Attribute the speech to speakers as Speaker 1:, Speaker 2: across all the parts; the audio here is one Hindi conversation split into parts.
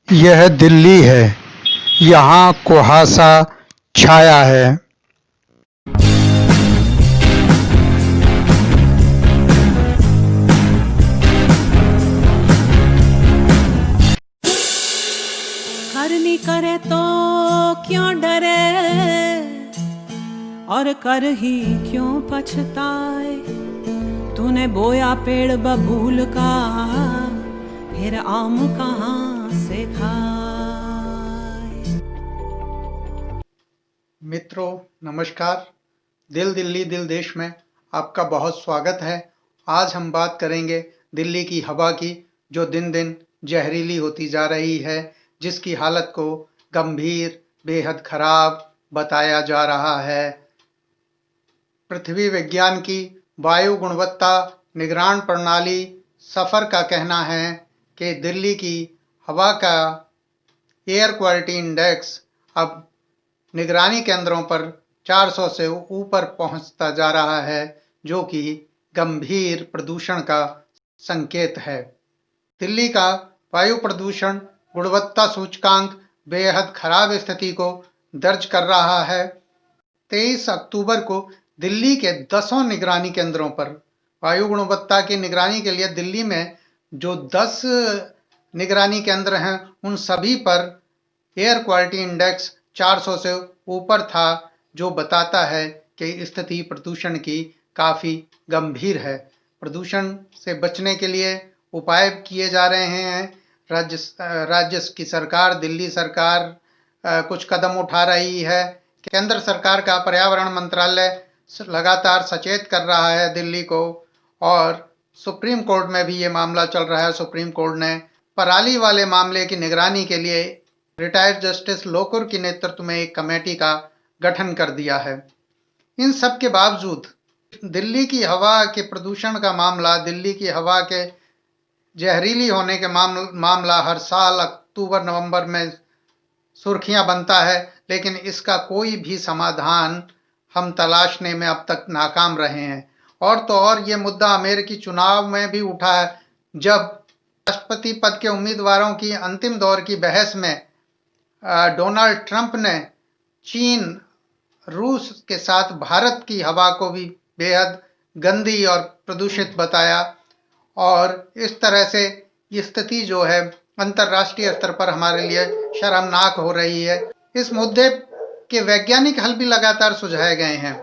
Speaker 1: यह दिल्ली है। यहाँ कुहासा छाया है।
Speaker 2: करनी करे तो क्यों डरे और कर ही क्यों पछताए। तूने बोया पेड़ बबूल का, फिर आम कहाँ से खाए।
Speaker 1: मित्रों नमस्कार। दिल दिल्ली दिल देश में आपका बहुत स्वागत है। आज हम बात करेंगे दिल्ली की हवा की, जो दिन दिन जहरीली होती जा रही है, जिसकी हालत को गंभीर बेहद खराब बताया जा रहा है। पृथ्वी विज्ञान की वायु गुणवत्ता निगरान प्रणाली सफर का कहना है कि दिल्ली की हवा का एयर क्वालिटी इंडेक्स अब निगरानी केंद्रों पर 400 से ऊपर पहुंचता जा रहा है, जो कि गंभीर प्रदूषण का संकेत है। दिल्ली का वायु प्रदूषण गुणवत्ता सूचकांक बेहद खराब स्थिति को दर्ज कर रहा है। 23 अक्टूबर को दिल्ली के 10 निगरानी केंद्रों पर वायु गुणवत्ता की निगरानी के लिए दिल्ली में जो 10 निगरानी केंद्र हैं, उन सभी पर एयर क्वालिटी इंडेक्स 400 से ऊपर था, जो बताता है कि स्थिति प्रदूषण की काफी गंभीर है। प्रदूषण से बचने के लिए उपाय किए जा रहे हैं। राज्य की सरकार, दिल्ली सरकार कुछ कदम उठा रही है। केंद्र सरकार का पर्यावरण मंत्रालय लगातार सचेत कर रहा है दिल्ली को, और सुप्रीम कोर्ट में भी ये मामला चल रहा है। सुप्रीम कोर्ट ने पराली वाले मामले की निगरानी के लिए रिटायर्ड जस्टिस लोकुर के नेतृत्व में एक कमेटी का गठन कर दिया है। इन सब के बावजूद दिल्ली की हवा के प्रदूषण का मामला, दिल्ली की हवा के जहरीली होने के मामला हर साल अक्टूबर नवंबर में सुर्खियां बनता है, लेकिन इसका कोई भी समाधान हम तलाशने में अब तक नाकाम रहे हैं। और तो और ये मुद्दा अमेरिकी चुनाव में भी उठा है, जब राष्ट्रपति पद के उम्मीदवारों की अंतिम दौर की बहस में डोनाल्ड ट्रंप ने चीन, रूस के साथ भारत की हवा को भी बेहद गंदी और प्रदूषित बताया। और इस तरह से ये स्थिति जो है अंतर्राष्ट्रीय स्तर पर हमारे लिए शर्मनाक हो रही है। इस मुद्दे के वैज्ञानिक हल भी लगातार सुझाए गए हैं।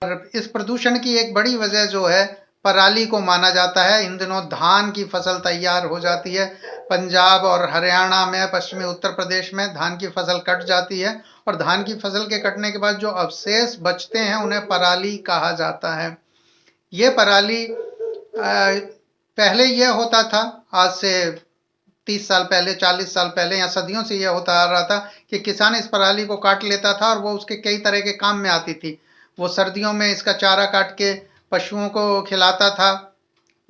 Speaker 1: और इस प्रदूषण की एक बड़ी वजह जो है पराली को माना जाता है। इन दिनों धान की फसल तैयार हो जाती है। पंजाब और हरियाणा में, पश्चिमी उत्तर प्रदेश में धान की फसल कट जाती है, और धान की फसल के कटने के बाद जो अवशेष बचते हैं उन्हें पराली कहा जाता है। ये पराली पहले यह होता था, आज से 30 साल पहले, 40 साल पहले या सदियों से यह होता आ रहा था कि किसान इस पराली को काट लेता था और वो उसके कई तरह के काम में आती थी। वो सर्दियों में इसका चारा काट के पशुओं को खिलाता था,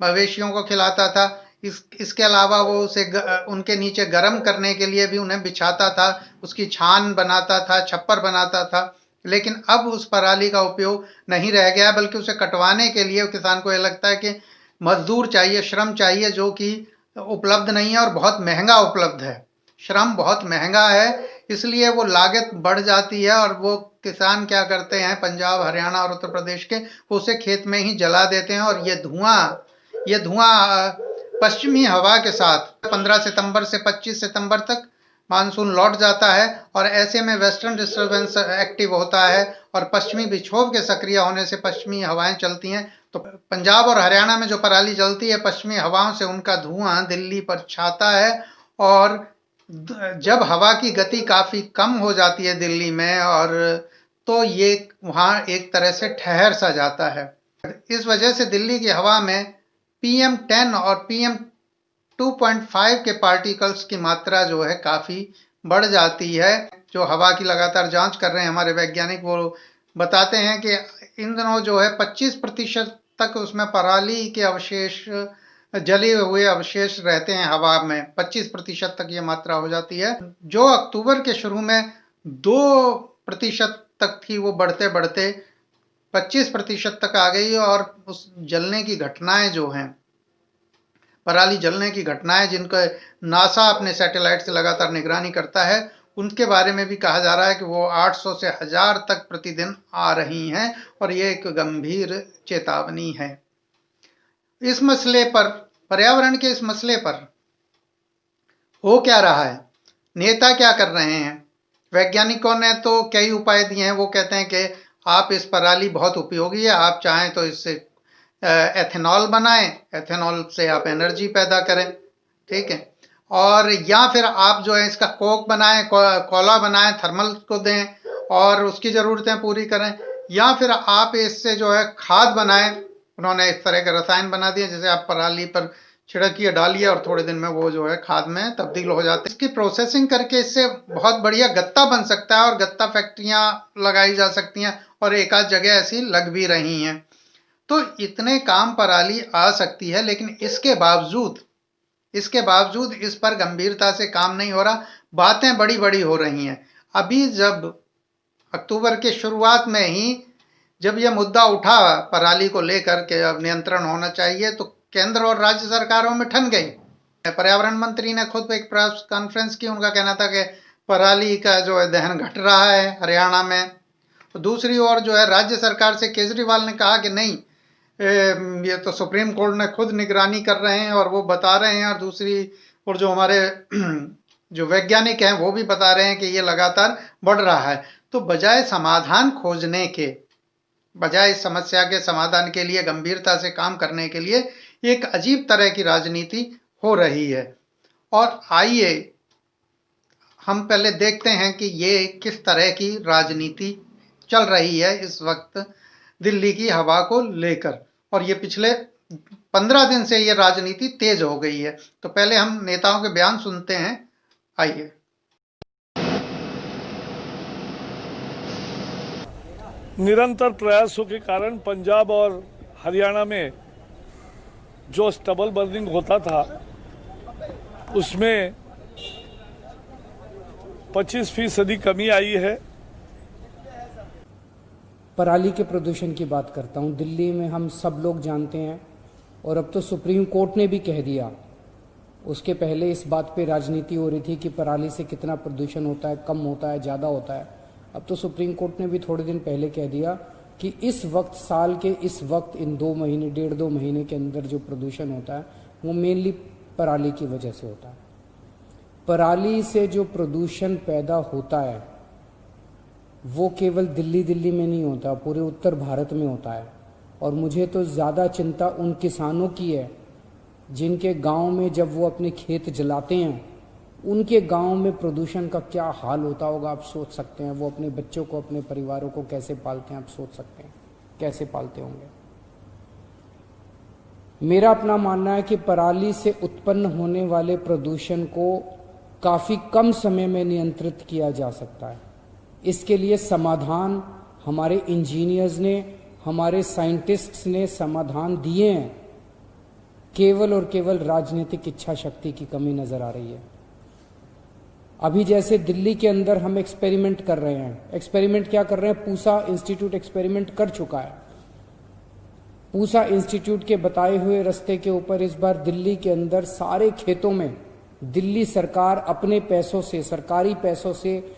Speaker 1: मवेशियों को खिलाता था। इसके अलावा वो उसे उनके नीचे गर्म करने के लिए भी उन्हें बिछाता था, उसकी छान बनाता था, छप्पर बनाता था। लेकिन अब उस पराली का उपयोग नहीं रह गया, बल्कि उसे कटवाने के लिए किसान को यह लगता है कि मजदूर चाहिए, श्रम चाहिए, जो कि उपलब्ध नहीं है और बहुत महंगा उपलब्ध है। श्रम बहुत महंगा है, इसलिए वो लागत बढ़ जाती है, और वो किसान क्या करते हैं, पंजाब, हरियाणा और उत्तर प्रदेश के, वो उसे खेत में ही जला देते हैं। और ये धुआं पश्चिमी हवा के साथ 15 सितंबर से 25 सितंबर तक मानसून लौट जाता है, और ऐसे में वेस्टर्न डिस्टर्बेंस एक्टिव होता है, और पश्चिमी विक्षोभ के सक्रिय होने से पश्चिमी हवाएं चलती हैं। तो पंजाब और हरियाणा में जो पराली जलती है, पश्चिमी हवाओं से उनका धुआं दिल्ली पर छाता है, और जब हवा की गति काफी कम हो जाती है दिल्ली में, और तो ये वहां एक तरह से ठहर सा जाता है। इस वजह से दिल्ली की हवा में PM10 और PM2.5 के पार्टिकल्स की मात्रा जो है काफी बढ़ जाती है। जो हवा की लगातार जांच कर रहे हैं हमारे वैज्ञानिक, वो बताते हैं कि इन दिनों जो है 25% तक उसमें पराली के अवशेष, जले हुए अवशेष रहते हैं हवा में। 25% तक ये मात्रा हो जाती है, जो अक्टूबर के शुरू में 2% तक थी, वो बढ़ते बढ़ते 25% तक आ गई। और उस जलने की घटनाएं जो हैं पराली जलने की घटनाएं जिनको नासा अपने सैटेलाइट से लगातार निगरानी करता है, उनके बारे में भी कहा जा रहा है कि वो 800 से 1000 तक प्रतिदिन आ रही हैं और ये एक गंभीर चेतावनी है। इस मसले पर, पर्यावरण के इस मसले पर हो क्या रहा है, नेता क्या कर रहे हैं? वैज्ञानिकों ने तो कई उपाय दिए हैं। वो कहते हैं कि आप इस पराली बहुत उपयोगी है, आप चाहें तो इससे एथेनॉल बनाएं, एथेनॉल से आप एनर्जी पैदा करें, ठीक है, और या फिर आप जो है इसका कोक बनाएं, कोला बनाएं, थर्मल को दें और उसकी ज़रूरतें पूरी करें, या फिर आप इससे जो है खाद बनाएं। उन्होंने इस तरह के रसायन बना दिए जैसे आप पराली पर छिड़किए, डालिए और थोड़े दिन में वो जो है खाद में तब्दील हो जाते हैं। इसकी प्रोसेसिंग करके इससे बहुत बढ़िया गत्ता बन सकता है और गत्ता फैक्ट्रियां लगाई जा सकती हैं और एक आध जगह ऐसी लग भी रही हैं। तो इतने काम पराली आ सकती है, लेकिन इसके बावजूद इस पर गंभीरता से काम नहीं हो रहा। बातें बड़ी बड़ी हो रही हैं। अभी जब अक्टूबर के शुरुआत में ही जब यह मुद्दा उठा पराली को लेकर के अब नियंत्रण होना चाहिए, तो केंद्र और राज्य सरकारों में ठन गई। पर्यावरण मंत्री ने खुद एक प्रेस कॉन्फ्रेंस की, उनका कहना था कि पराली का जो है दहन घट रहा है हरियाणा में। तो दूसरी ओर जो है राज्य सरकार से केजरीवाल ने कहा कि नहीं, ये तो सुप्रीम कोर्ट ने खुद निगरानी कर रहे हैं और वो बता रहे हैं, और दूसरी ओर जो हमारे जो वैज्ञानिक हैं वो भी बता रहे हैं कि ये लगातार बढ़ रहा है। तो बजाय समाधान खोजने के, बजाय इस समस्या के समाधान के लिए गंभीरता से काम करने के लिए एक अजीब तरह की राजनीति हो रही है। और आइए हम पहले देखते हैं कि ये किस तरह की राजनीति चल रही है इस वक्त दिल्ली की हवा को लेकर। और ये पिछले 15 दिन से ये राजनीति तेज हो गई है। तो पहले हम नेताओं के बयान सुनते हैं, आइए।
Speaker 3: निरंतर प्रयासों के कारण पंजाब और हरियाणा में जो स्टबल बर्निंग होता था उसमें 25% कमी आई है।
Speaker 4: पराली के प्रदूषण की बात करता हूं। दिल्ली में हम सब लोग जानते हैं, और अब तो सुप्रीम कोर्ट ने भी कह दिया। उसके पहले इस बात पे राजनीति हो रही थी कि पराली से कितना प्रदूषण होता है, कम होता है, ज़्यादा होता है। अब तो सुप्रीम कोर्ट ने भी थोड़े दिन पहले कह दिया कि इस वक्त, साल के इस वक्त, इन 2 महीने, 1.5-2 महीने के अंदर जो प्रदूषण होता है वो मेनली पराली की वजह से होता है। पराली से जो प्रदूषण पैदा होता है वो केवल दिल्ली में नहीं होता, पूरे उत्तर भारत में होता है। और मुझे तो ज़्यादा चिंता उन किसानों की है जिनके गांव में जब वो अपने खेत जलाते हैं, उनके गांव में प्रदूषण का क्या हाल होता होगा आप सोच सकते हैं। वो अपने बच्चों को, अपने परिवारों को कैसे पालते हैं आप सोच सकते हैं, कैसे पालते होंगे। मेरा अपना मानना है कि पराली से उत्पन्न होने वाले प्रदूषण को काफ़ी कम समय में नियंत्रित किया जा सकता है। इसके लिए समाधान हमारे इंजीनियर्स ने, हमारे साइंटिस्ट्स ने समाधान दिए हैं। केवल और केवल राजनीतिक इच्छा शक्ति की कमी नजर आ रही है। अभी जैसे दिल्ली के अंदर हम एक्सपेरिमेंट कर रहे हैं। एक्सपेरिमेंट क्या कर रहे हैं? पूसा इंस्टीट्यूट एक्सपेरिमेंट कर चुका है। पूसा इंस्टीट्यूट के बताए हुए रास्ते के ऊपर इस बार दिल्ली के अंदर सारे खेतों में दिल्ली सरकार अपने पैसों से, सरकारी पैसों से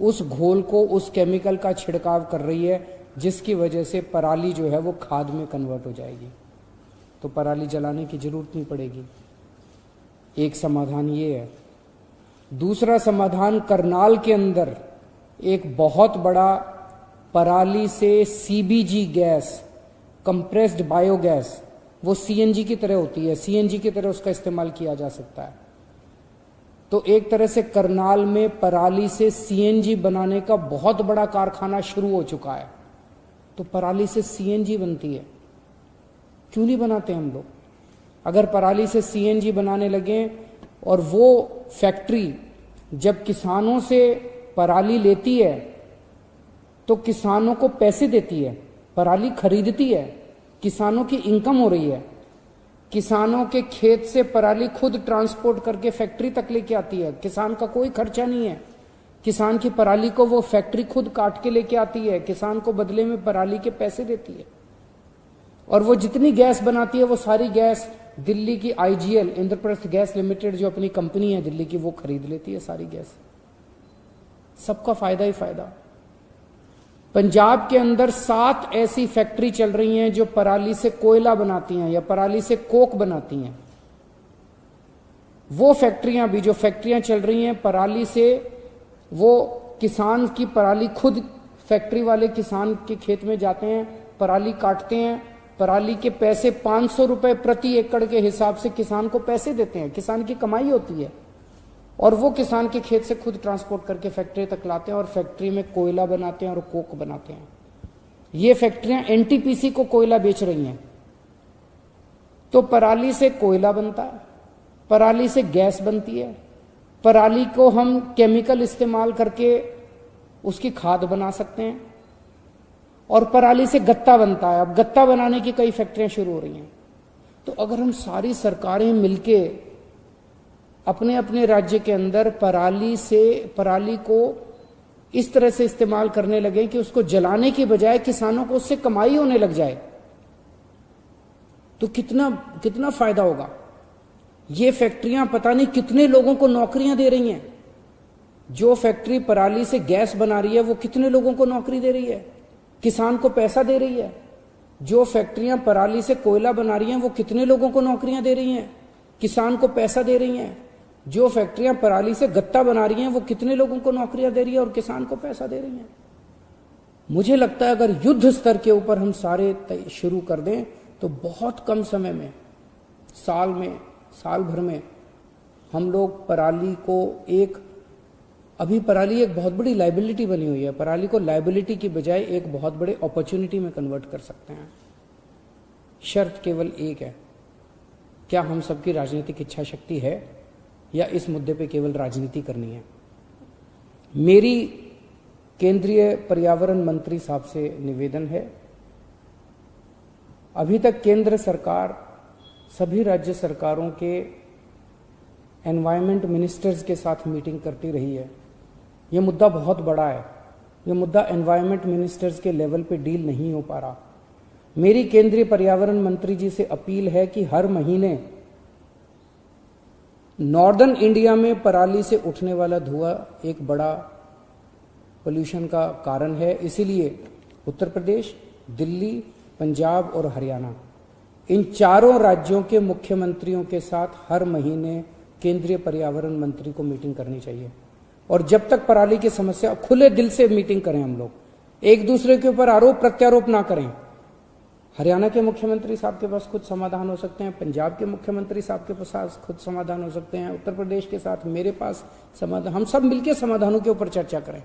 Speaker 4: उस घोल को, उस केमिकल का छिड़काव कर रही है, जिसकी वजह से पराली जो है वो खाद में कन्वर्ट हो जाएगी। तो पराली जलाने की जरूरत नहीं पड़ेगी। एक समाधान ये है। दूसरा समाधान, करनाल के अंदर एक बहुत बड़ा पराली से सीबीजी गैस, कंप्रेस्ड बायोगैस, वो सीएनजी की तरह होती है, सीएनजी की तरह उसका इस्तेमाल किया जा सकता है। तो एक तरह से करनाल में पराली से सीएनजी बनाने का बहुत बड़ा कारखाना शुरू हो चुका है। तो पराली से सीएनजी बनती है, क्यों नहीं बनाते हम लोग? अगर पराली से सीएनजी बनाने लगे और वो फैक्ट्री जब किसानों से पराली लेती है तो किसानों को पैसे देती है, पराली खरीदती है, किसानों की इनकम हो रही है। किसानों के खेत से पराली खुद ट्रांसपोर्ट करके फैक्ट्री तक लेके आती है। किसान का कोई खर्चा नहीं है। किसान की पराली को वो फैक्ट्री खुद काट के लेके आती है, किसान को बदले में पराली के पैसे देती है। और वो जितनी गैस बनाती है वो सारी गैस दिल्ली की आईजीएल इंद्रप्रस्थ गैस लिमिटेड जो अपनी कंपनी है दिल्ली की, वो खरीद लेती है सारी गैस। सबका फायदा ही फायदा। पंजाब के अंदर 7 ऐसी फैक्ट्री चल रही हैं जो पराली से कोयला बनाती हैं या पराली से कोक बनाती हैं। वो फैक्ट्रियां भी जो फैक्ट्रियां चल रही हैं पराली से, वो किसान की पराली खुद फैक्ट्री वाले किसान के खेत में जाते हैं, पराली काटते हैं, पराली के पैसे 500 रुपए प्रति एकड़ के हिसाब से किसान को पैसे देते हैं, किसान की कमाई होती है, और वो किसान के खेत से खुद ट्रांसपोर्ट करके फैक्ट्री तक लाते हैं और फैक्ट्री में कोयला बनाते हैं और कोक बनाते हैं। ये फैक्ट्रियां एनटीपीसी को कोयला बेच रही हैं। तो पराली से कोयला बनता है, पराली से गैस बनती है, पराली को हम केमिकल इस्तेमाल करके उसकी खाद बना सकते हैं, और पराली से गत्ता बनता है। अब गत्ता बनाने की कई फैक्ट्रियां शुरू हो रही हैं। तो अगर हम सारी सरकारें मिलके अपने अपने राज्य के अंदर पराली को इस तरह से इस्तेमाल करने लगे कि उसको जलाने की बजाय किसानों को उससे कमाई होने लग जाए, तो कितना फायदा होगा। ये फैक्ट्रियां पता नहीं कितने लोगों को नौकरियां दे रही हैं। जो फैक्ट्री पराली से गैस बना रही है वो कितने लोगों को नौकरी दे रही है, किसान को पैसा दे रही है। जो फैक्ट्रियां पराली से कोयला बना रही हैं वो कितने लोगों को नौकरियां दे रही हैं, किसान को पैसा दे रही हैं। जो फैक्ट्रियां पराली से गत्ता बना रही हैं वो कितने लोगों को नौकरियां दे रही है और किसान को पैसा दे रही हैं। मुझे लगता है अगर युद्ध स्तर के ऊपर हम सारे शुरू कर दें तो बहुत कम समय में, साल भर में हम लोग पराली को अभी पराली एक बहुत बड़ी लाइबिलिटी बनी हुई है, पराली को लाइबिलिटी की बजाय एक बहुत बड़े अपॉर्चुनिटी में कन्वर्ट कर सकते हैं। शर्त केवल एक है, क्या हम सबकी राजनीतिक इच्छा शक्ति है या इस मुद्दे पे केवल राजनीति करनी है। मेरी केंद्रीय पर्यावरण मंत्री साहब से निवेदन है, अभी तक केंद्र सरकार सभी राज्य सरकारों के एनवायरमेंट मिनिस्टर्स के साथ मीटिंग करती रही है। यह मुद्दा बहुत बड़ा है, यह मुद्दा एनवायरमेंट मिनिस्टर्स के लेवल पे डील नहीं हो पा रहा। मेरी केंद्रीय पर्यावरण मंत्री जी से अपील है कि हर महीने नॉर्दर्न इंडिया में पराली से उठने वाला धुआं एक बड़ा पोल्यूशन का कारण है, इसीलिए उत्तर प्रदेश, दिल्ली, पंजाब और हरियाणा, इन चारों राज्यों के मुख्यमंत्रियों के साथ हर महीने केंद्रीय पर्यावरण मंत्री को मीटिंग करनी चाहिए। और जब तक पराली की समस्या, खुले दिल से मीटिंग करें हम लोग, एक दूसरे के ऊपर आरोप प्रत्यारोप ना करें। हरियाणा के मुख्यमंत्री साहब के पास खुद समाधान हो सकते हैं, पंजाब के मुख्यमंत्री साहब के पास खुद समाधान हो सकते हैं, उत्तर प्रदेश के साथ मेरे पास समाधान, हम सब मिलकर समाधानों के ऊपर चर्चा करें।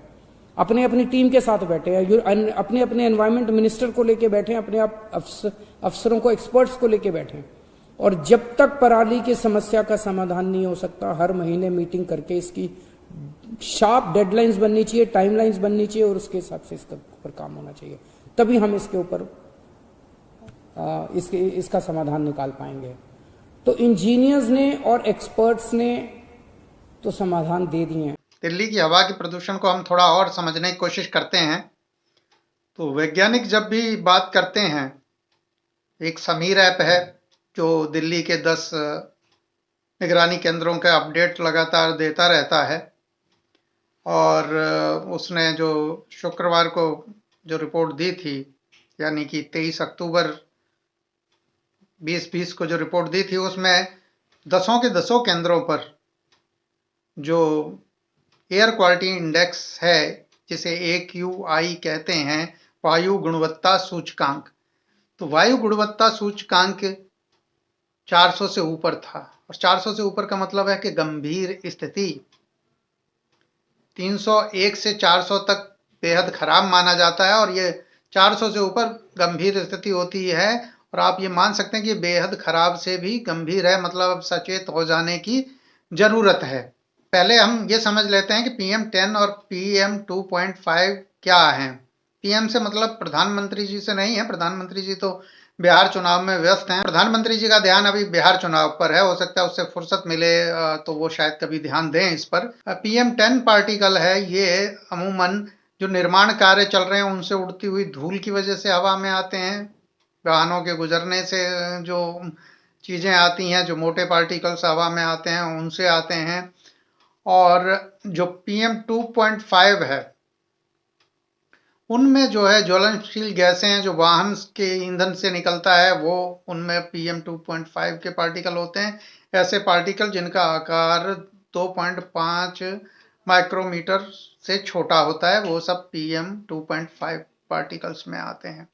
Speaker 4: अपने अपनी टीम के साथ बैठे हैं, अपने अपने एनवायरमेंट मिनिस्टर को लेके बैठे हैं, अपने आप अफसरों को, एक्सपर्ट्स को लेके बैठे हैं। और जब तक पराली की समस्या का समाधान नहीं हो सकता, हर महीने मीटिंग करके इसकी शार्प डेडलाइंस बननी चाहिए, टाइमलाइंस बननी चाहिए और उसके हिसाब से इसके ऊपर काम होना चाहिए। तभी हम इसके ऊपर इसका समाधान निकाल पाएंगे। तो इंजीनियर्स ने और एक्सपर्ट्स ने तो समाधान दे दिए हैं।
Speaker 1: दिल्ली की हवा के प्रदूषण को हम थोड़ा और समझने की कोशिश करते हैं तो वैज्ञानिक जब भी बात करते हैं, एक समीर ऐप है जो दिल्ली के 10 निगरानी केंद्रों का अपडेट लगातार देता रहता है, और उसने जो शुक्रवार को जो रिपोर्ट दी थी, यानी कि 23 अक्टूबर 2020 को जो रिपोर्ट दी थी, उसमें 10 के 10 केंद्रों पर जो एयर क्वालिटी इंडेक्स है, जिसे AQI कहते हैं, वायु गुणवत्ता सूचकांक, तो वायु गुणवत्ता सूचकांक 400 से ऊपर था। और 400 से ऊपर का मतलब है कि गंभीर स्थिति। 301 से 400 तक बेहद खराब माना जाता है और ये 400 से ऊपर गंभीर स्थिति होती है। और आप ये मान सकते हैं कि बेहद खराब से भी गंभीर है, मतलब अब सचेत हो जाने की जरूरत है। पहले हम ये समझ लेते हैं कि PM10 और PM2.5 क्या है। PM से मतलब प्रधानमंत्री जी से नहीं है, प्रधानमंत्री जी तो बिहार चुनाव में व्यस्त हैं। प्रधानमंत्री जी का ध्यान अभी बिहार चुनाव पर है, हो सकता है उससे फुर्सत मिले तो वो शायद कभी ध्यान दें इस पर। PM10 पार्टिकल है, ये अमूमन जो निर्माण कार्य चल रहे हैं उनसे उड़ती हुई धूल की वजह से हवा में आते हैं, वाहनों के गुजरने से जो चीज़ें आती हैं, जो मोटे पार्टिकल्स हवा में आते हैं उनसे आते हैं। और जो PM 2.5 है, उनमें जो है ज्वलनशील गैसें हैं, जो वाहन के ईंधन से निकलता है, वो उनमें PM 2.5 के पार्टिकल होते हैं। ऐसे पार्टिकल जिनका आकार 2.5 माइक्रोमीटर से छोटा होता है, वो सब PM 2.5 पार्टिकल्स में आते हैं।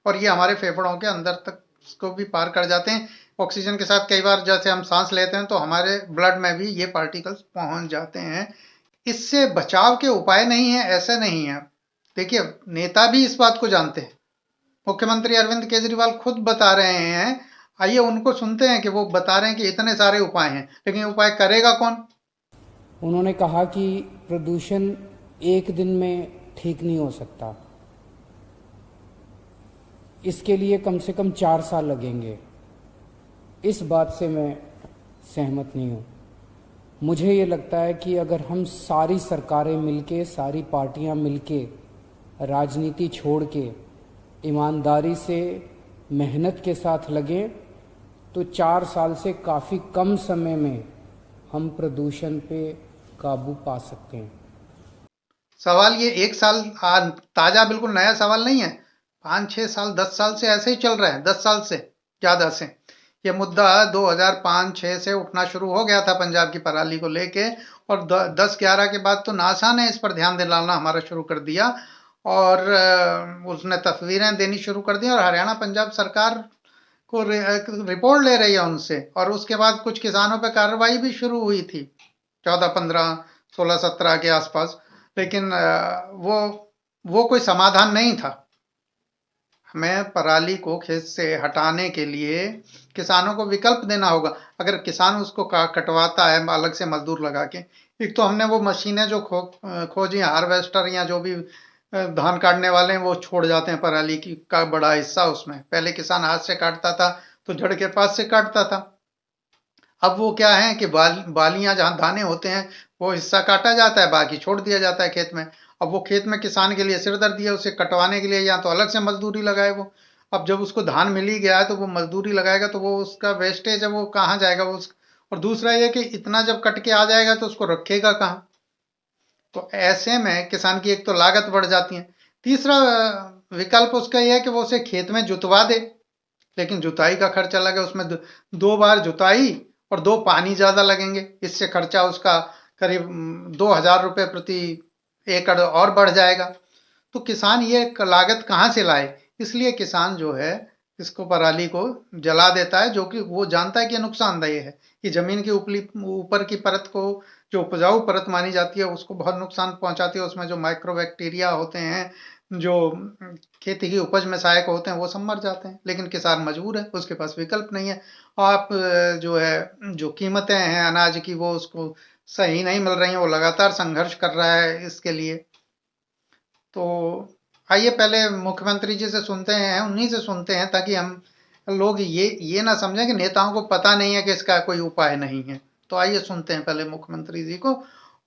Speaker 1: और ये हमारे फेफड़ों के अंदर तक को भी पार कर जाते हैं। ऑक्सीजन के साथ कई बार जैसे हम सांस लेते हैं तो हमारे ब्लड में भी ये पार्टिकल्स पहुंच जाते हैं। इससे बचाव के उपाय नहीं है, ऐसे नहीं है। देखिए, नेता भी इस बात को जानते हैं। मुख्यमंत्री अरविंद केजरीवाल खुद बता रहे हैं, आइए उनको सुनते हैं कि वो बता रहे हैं कि इतने सारे उपाय हैं, लेकिन उपाय करेगा कौन?
Speaker 4: उन्होंने कहा कि प्रदूषण एक दिन में ठीक नहीं हो सकता, इसके लिए कम से कम 4 साल लगेंगे। इस बात से मैं सहमत नहीं हूँ। मुझे ये लगता है कि अगर हम सारी सरकारें मिलके, सारी पार्टियां मिलके, राजनीति छोड़ के ईमानदारी से मेहनत के साथ लगें तो 4 साल से काफ़ी कम समय में हम प्रदूषण पे काबू पा सकते हैं।
Speaker 1: सवाल ये 1 साल ताज़ा बिल्कुल नया सवाल नहीं है। 5-6 साल 10 साल से ऐसे ही चल रहा है, 10 साल से ज़्यादा से। ये मुद्दा 2005-6 से उठना शुरू हो गया था पंजाब की पराली को लेके, और 10-11 के बाद तो नासा ने इस पर ध्यान दिलाना हमारा शुरू कर दिया और उसने तस्वीरें देनी शुरू कर दी, और हरियाणा पंजाब सरकार को रिपोर्ट ले रही है उनसे। और उसके बाद कुछ किसानों पर कार्रवाई भी शुरू हुई थी 14, 15, 16, 17 के आसपास, लेकिन वो कोई समाधान नहीं था। हमें पराली को खेत से हटाने के लिए किसानों को विकल्प देना होगा। अगर किसान उसको कटवाता है अलग से मजदूर लगा के, एक तो हमने वो मशीनें जो खोजी, हार्वेस्टर या जो भी धान काटने वाले हैं, वो छोड़ जाते हैं पराली की का बड़ा हिस्सा उसमें। पहले किसान हाथ से काटता था तो जड़ के पास से काटता था। अब वो क्या है कि बालियां जहाँ दाने होते हैं वो हिस्सा काटा जाता है, बाकी छोड़ दिया जाता है खेत में। अब वो खेत में किसान के लिए सिरदर्दी है, उसे कटवाने के लिए या तो अलग से मजदूरी लगाए वो। अब जब उसको धान मिल ही गया है तो वो मजदूरी लगाएगा तो वो उसका वेस्टेज है वो कहाँ जाएगा वो। और दूसरा ये कि इतना जब कट के आ जाएगा तो उसको रखेगा कहाँ। तो ऐसे में किसान की एक तो लागत बढ़ जाती है। तीसरा विकल्प उसका यह है कि वो उसे खेत में जुतवा दे, लेकिन जुताई का खर्चा लगे, उसमें 2 बार जुताई और 2 पानी ज्यादा लगेंगे। इससे खर्चा उसका करीब 2000 रुपये प्रति एकड़ और बढ़ जाएगा। तो किसान ये लागत कहाँ से लाए? इसलिए किसान जो है इसको पराली को जला देता है, जो कि वो जानता है कि नुकसानदेह है, कि जमीन की ऊपर की परत को, जो उपजाऊ परत मानी जाती है, उसको बहुत नुकसान पहुंचाती है। उसमें जो माइक्रो बैक्टीरिया होते हैं, जो खेती की उपज में सहायक होते हैं, वो सब मर जाते हैं। लेकिन किसान मजबूर है, उसके पास विकल्प नहीं है। आप जो है जो कीमतें हैं अनाज की वो उसको सही नहीं मिल रही हैं, वो लगातार संघर्ष कर रहा है इसके लिए। तो आइए पहले मुख्यमंत्री जी से सुनते हैं, उन्हीं से सुनते हैं, ताकि हम लोग ये ना समझें कि नेताओं को पता नहीं है कि इसका कोई उपाय नहीं है। तो आइए सुनते हैं पहले मुख्यमंत्री जी को।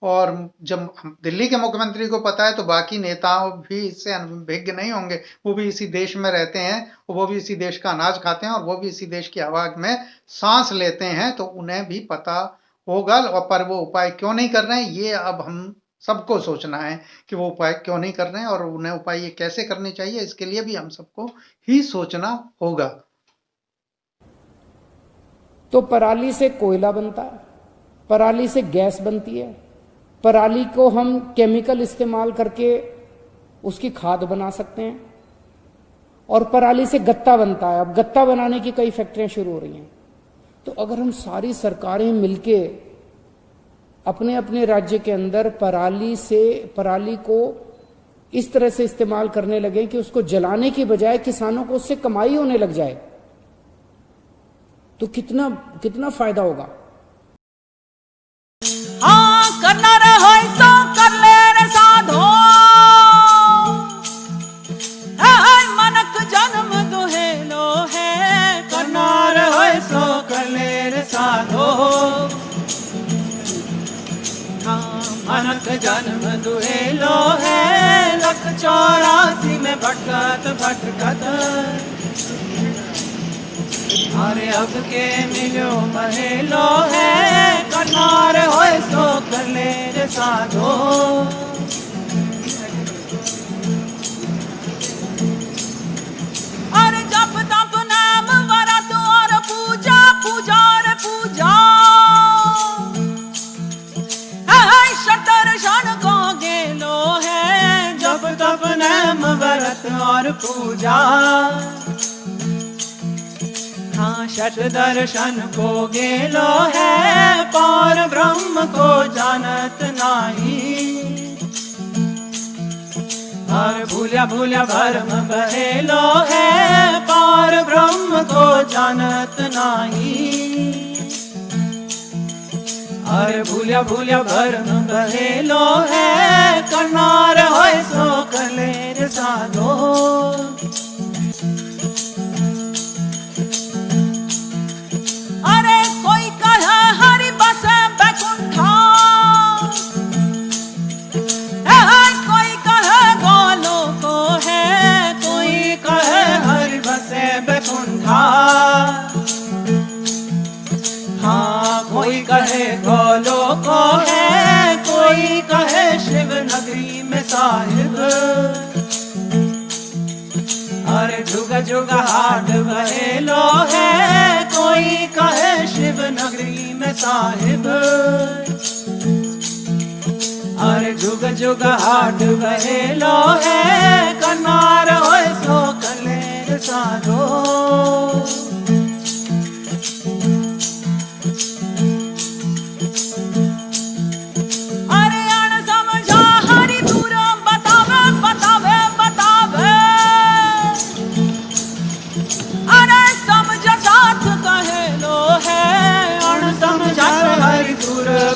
Speaker 1: और जब दिल्ली के मुख्यमंत्री को पता है तो बाकी नेताओं भी इससे अनभिज्ञ नहीं होंगे। वो भी इसी देश में रहते हैं, वो भी इसी देश का अनाज खाते हैं, और वो भी इसी देश की हवा में सांस लेते हैं, तो उन्हें भी पता होगा। पर वो उपाय क्यों नहीं कर रहे हैं, ये अब हम सबको सोचना है कि वो उपाय क्यों नहीं कर रहे हैं, और उन्हें उपाय ये कैसे करने चाहिए, इसके लिए भी हम सबको ही सोचना होगा।
Speaker 4: तो पराली से कोयला बनता है, पराली से गैस बनती है, पराली को हम केमिकल इस्तेमाल करके उसकी खाद बना सकते हैं, और पराली से गत्ता बनता है। अब गत्ता बनाने की कई फैक्ट्रियां शुरू हो रही हैं। तो अगर हम सारी सरकारें मिलके अपने अपने राज्य के अंदर पराली को इस तरह से इस्तेमाल करने लगे कि उसको जलाने की बजाय किसानों को उससे कमाई होने लग जाए, तो कितना फायदा होगा।
Speaker 2: हाँ करना रहो तो कर ले रे साधो, मनक जन्म दुहेलो है। करना रहो तो कर ले रे साधो, मनक जन्म दुहेलो है। लख 84 में भटकत भटकत अरे अब के मिलो महेलो है कनार होए सो कले रे साधो अरे जप तप नाम व्रत और पूजा पूजा रे पूजा दर्शन को गेलो है जप तप नाम व्रत और पूजा हाँ षट दर्शन को गेलो है पार ब्रह्म को जानत नाही और भूल्या भूल्या भरम बहेलो है पार ब्रह्म को जानत नाही और भूल्या भूल्या भरम बहेलो है कनार होए सो कलेर साधो अरे कोई कहे हरि बस बैकुंठा कोई कहे गोलो को है कोई कहे हरि बस बैकुंठा हाँ कोई कहे गोलो को है कोई कहे शिव नगरी में साहिब अरे जुग जुग हाट बहेलो है कोई कहे शिव नगरी में साहिब अरे जुग जुग हाट बहेलो है कनार होए सो कलेर साधो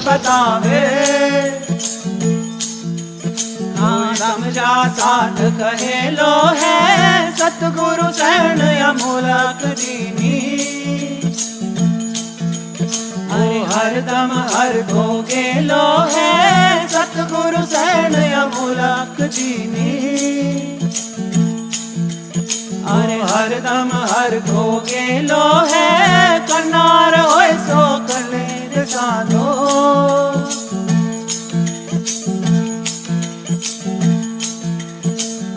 Speaker 2: बतावे हाँ समझा साथ कहेलो है सतगुरु शरण अमूलक दीनी अरे हरदम हर को गेलो है सतगुरु शरण अमूलक दीनी अरे हरदम हर को गेलो है कनार होए सो कलेर साधो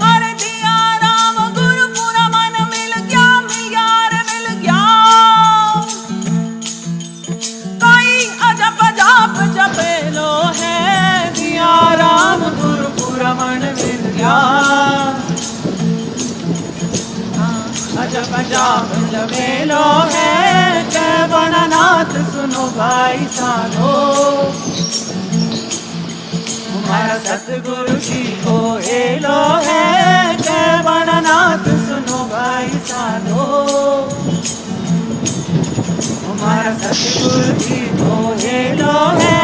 Speaker 2: अरे दिया राम गुरु पूरा मन मिल गया रे मिल गया कोई अजब जाप जपेलो है दिया राम गुरु पूरा मन मिल गया अजब जाप जपेलो है केवलनाथ सुनो भाई साधो हमारा सतगुरु जी को हेलो है केवलनाथ सुनो भाई साधो हमारा सतगुरु जी को हेलो है